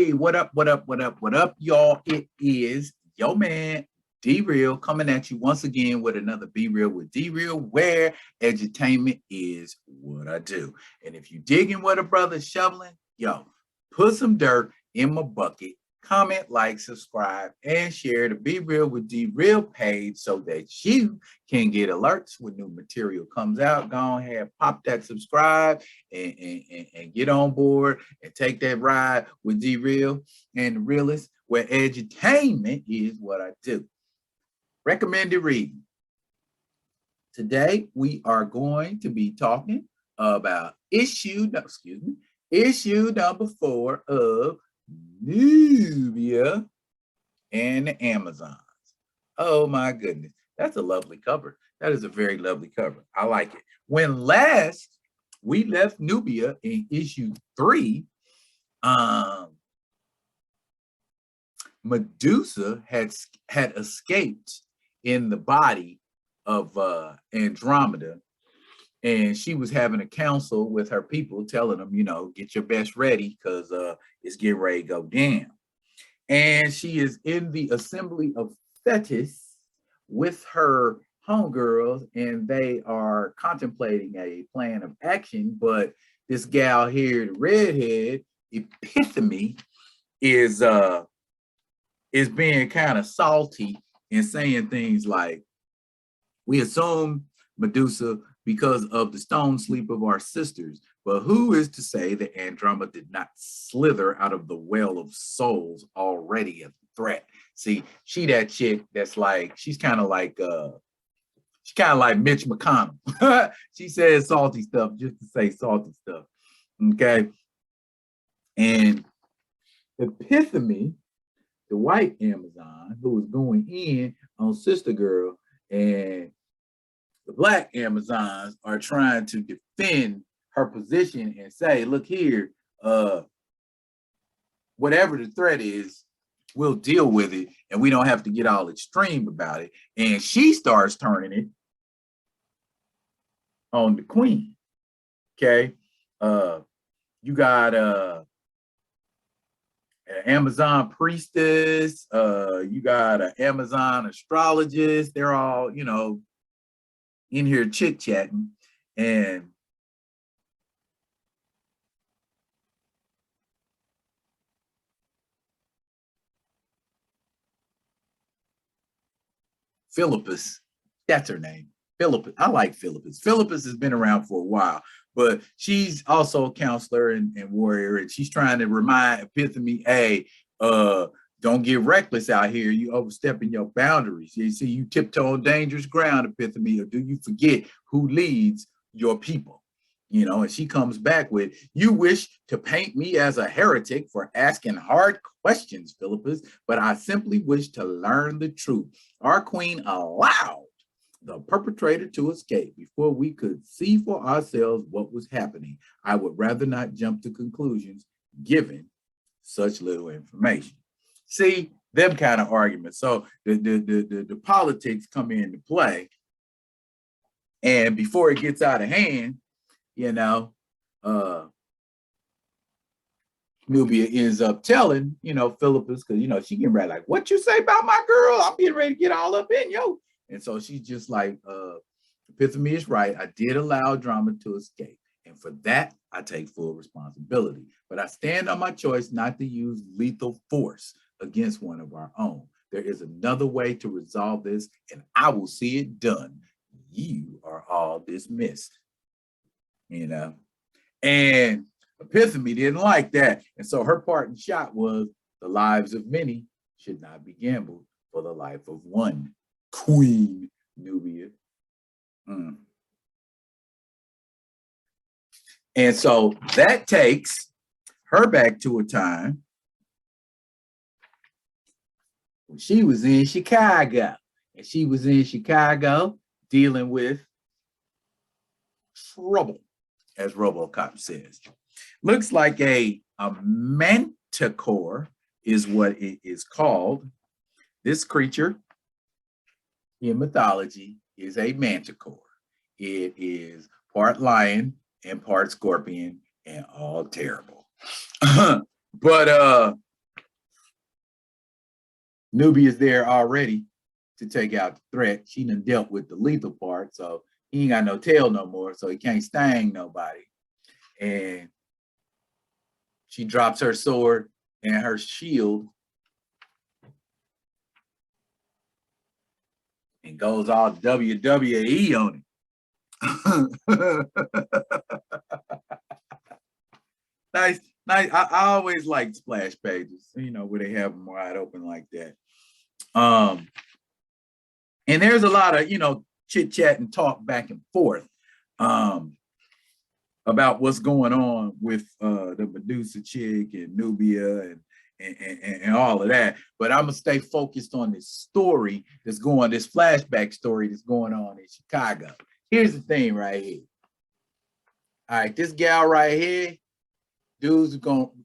Hey, what up, what up, what up, what up, y'all? It is your man, D Real, coming at you once again with another Be Real with D Real, where edutainment is what I do. And if you digging what a brother's shoveling, yo, put some dirt in my bucket, comment, like, subscribe, and share the Be Real with D Real page so that you can get alerts when new material comes out. Go ahead, pop that subscribe and get on board and take that ride with D Real and the Realist, where edutainment is what I do. Recommended reading. Today we are going to be talking about issue number 4 of Nubia and the Amazons. Oh my goodness, that's a lovely cover. That is a very lovely cover. I like it. When last we left Nubia in issue 3, Medusa had escaped in the body of Andromeda, and she was having a council with her people, telling them, you know, get your best ready because it's getting ready to go down. And she is in the assembly of Thetis with her homegirls, and they are contemplating a plan of action. But this gal here, the redhead, Epiphany, is being kind of salty and saying things like, we assume Medusa because of the stone sleep of our sisters, but who is to say that Andromeda did not slither out of the well of souls already a threat? See, she that chick that's like, she's kind of like Mitch McConnell. She says salty stuff just to say salty stuff. Okay. And Epiphany, the white Amazon, who was going in on Sister Girl, and the black Amazons are trying to defend her position and say, look here, whatever the threat is, we'll deal with it, and we don't have to get all extreme about it. And she starts turning it on the queen. Okay. You got an Amazon priestess, you got an Amazon astrologist. They're all, you know, in here chit-chatting, and Philippus, that's her name. Philippus. I like Philippus. Philippus has been around for a while, but she's also a counselor and warrior, and she's trying to remind Epiphany, hey, don't get reckless out here. You overstepping your boundaries. You see, you tiptoe on dangerous ground, Epiphany, or do you forget who leads your people? You know, and she comes back with, you wish to paint me as a heretic for asking hard questions, Philippus, but I simply wish to learn the truth. Our queen allowed the perpetrator to escape before we could see for ourselves what was happening. I would rather not jump to conclusions given such little information. See, them kind of arguments. So the politics come into play, and before it gets out of hand, you know, Nubia ends up telling, you know, Philippus, because, you know, she getting ready like, what you say about my girl? I'm getting ready to get all up in yo. And so she's just like, Epiphany is right. I did allow drama to escape. And for that, I take full responsibility. But I stand on my choice not to use lethal force against one of our own. There is another way to resolve this, and I will see it done. You are all dismissed. You know? And Epiphany didn't like that. And so her parting shot was, the lives of many should not be gambled for the life of one. Queen Nubia. And so that takes her back to a time when she was in Chicago. And she was in Chicago dealing with trouble, as RoboCop says. Looks like a manticore is what it is called. This creature in mythology is a manticore. It is part lion and part scorpion and all terrible. But Nubia's there already to take out the threat. She done dealt with the lethal part, so he ain't got no tail no more, so he can't sting nobody. And she drops her sword and her shield and goes all WWE on it. Nice, nice. I always like splash pages, where they have them wide open like that. And there's a lot of, chit chat and talk back and forth about what's going on with the Medusa chick and Nubia and all of that. But I'm gonna stay focused on this story this flashback story that's going on in Chicago. Here's the thing right here. All right, this gal right here, dude's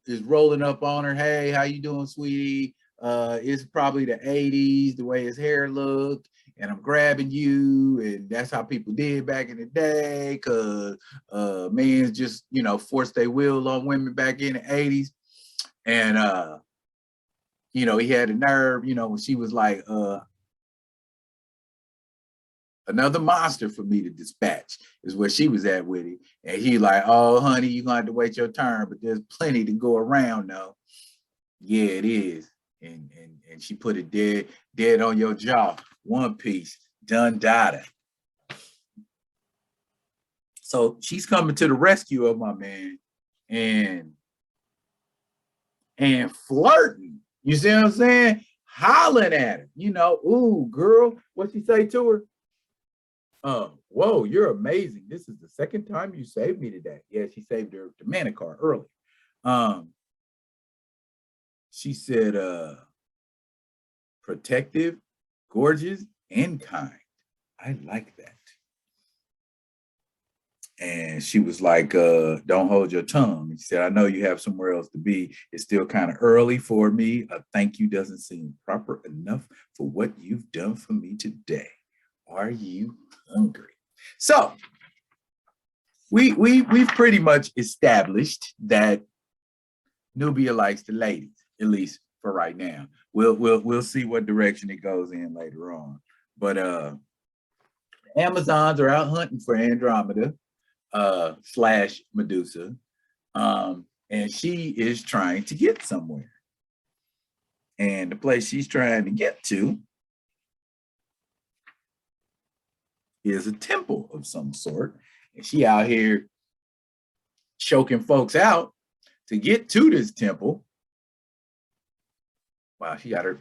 is rolling up on her. Hey, how you doing, sweetie? It's probably the 80s, the way his hair looked, and I'm grabbing you, and that's how people did back in the day, because men just, forced their will on women back in the 80s. And he had a nerve, when she was like, another monster for me to dispatch is where she was at with it. And he like, oh, honey, you're gonna have to wait your turn, but there's plenty to go around though. Yeah, it is. And she put it dead on your jaw. One piece, done data. So she's coming to the rescue of my man and flirting. You see what I'm saying? Hollering at him. Ooh, girl, what she say to her? Whoa, you're amazing. This is the second time you saved me today. Yeah, she saved her the mana card early. She said, protective, gorgeous, and kind. I like that. And she was like, don't hold your tongue. She said, I know you have somewhere else to be. It's still kind of early for me. A thank you doesn't seem proper enough for what you've done for me today. Are you hungry? So we've pretty much established that Nubia likes the ladies, at least for right now. We'll see what direction it goes in later on. But Amazons are out hunting for Andromeda / Medusa, and she is trying to get somewhere. And the place she's trying to get to is a temple of some sort. And she out here choking folks out to get to this temple. Wow, she got her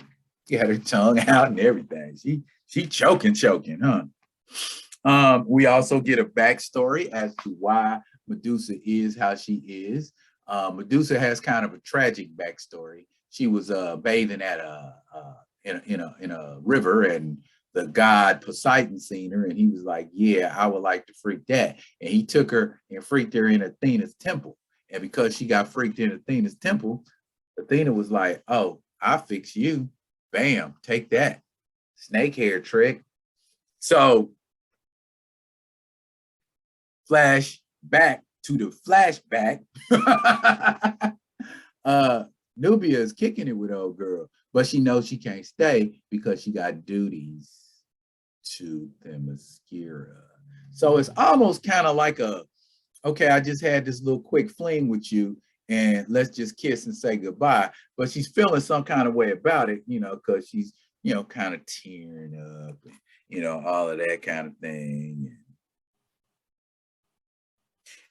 tongue out and everything. She choking, huh? We also get a backstory as to why Medusa is how she is. Medusa has kind of a tragic backstory. She was bathing at in a river, and the god Poseidon seen her, and he was like, yeah, I would like to freak that. And he took her and freaked her in Athena's temple. And because she got freaked in Athena's temple, Athena was like, oh, I'll fix you. Bam, take that. Snake hair trick. So flash back to the flashback. Nubia is kicking it with old girl, but she knows she can't stay because she got duties to Themyscira. So it's almost kind of like okay, I just had this little quick fling with you, and let's just kiss and say goodbye. But she's feeling some kind of way about it, because she's, kind of tearing up, and, all of that kind of thing.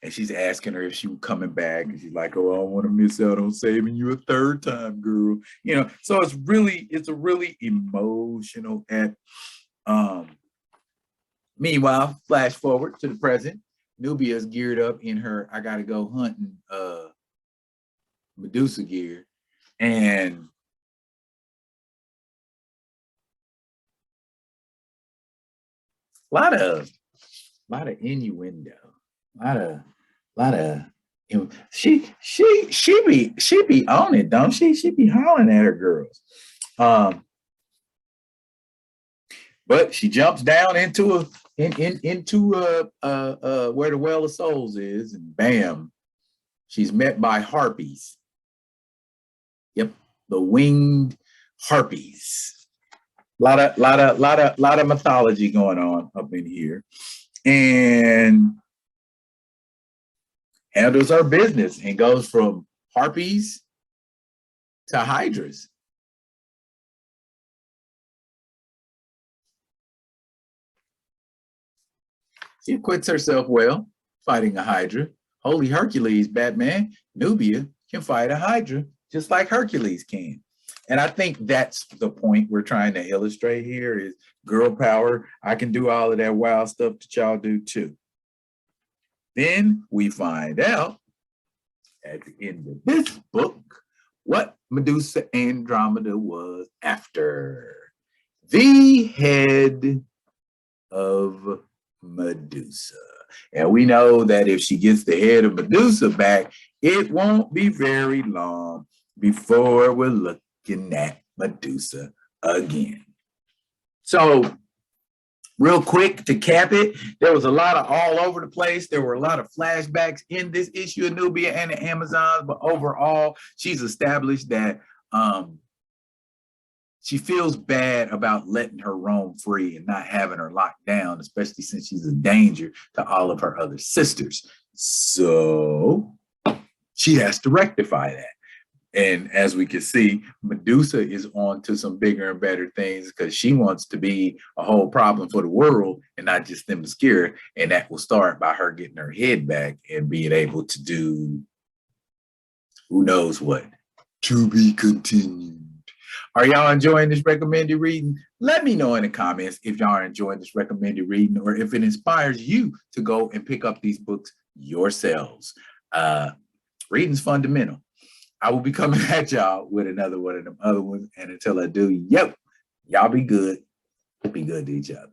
And she's asking her if she was coming back, and she's like, oh, I don't want to miss out on saving you a third time, girl. So it's a really emotional act. Meanwhile, flash forward to the present. Nubia's geared up in her I gotta go hunting Medusa gear, and a lot of innuendo, a lot of she be on it, don't she? She be hollering at her girls. But she jumps down into where the Well of Souls is, and bam, she's met by harpies. Yep, the winged harpies. Lot of mythology going on up in here, and handles her business and goes from harpies to hydras. She acquits herself well, fighting a hydra. Holy Hercules, Batman, Nubia can fight a hydra just like Hercules can. And I think that's the point we're trying to illustrate here is girl power. I can do all of that wild stuff that y'all do too. Then we find out at the end of this book what Medusa Andromeda was after. The head of Medusa. And we know that if she gets the head of Medusa back, it won't be very long before we're looking at Medusa again. So real quick to cap it, there was a lot of all over the place. There were a lot of flashbacks in this issue of Nubia and the Amazons, but overall, she's established that she feels bad about letting her roam free and not having her locked down, especially since she's a danger to all of her other sisters. So she has to rectify that. And as we can see, Medusa is on to some bigger and better things because she wants to be a whole problem for the world and not just Themyscira. And that will start by her getting her head back and being able to do who knows what. To be continued. Are y'all enjoying this recommended reading? Let me know in the comments if y'all are enjoying this recommended reading or if it inspires you to go and pick up these books yourselves. Reading's fundamental. I will be coming at y'all with another one of them other ones. And until I do, y'all be good. Be good to each other.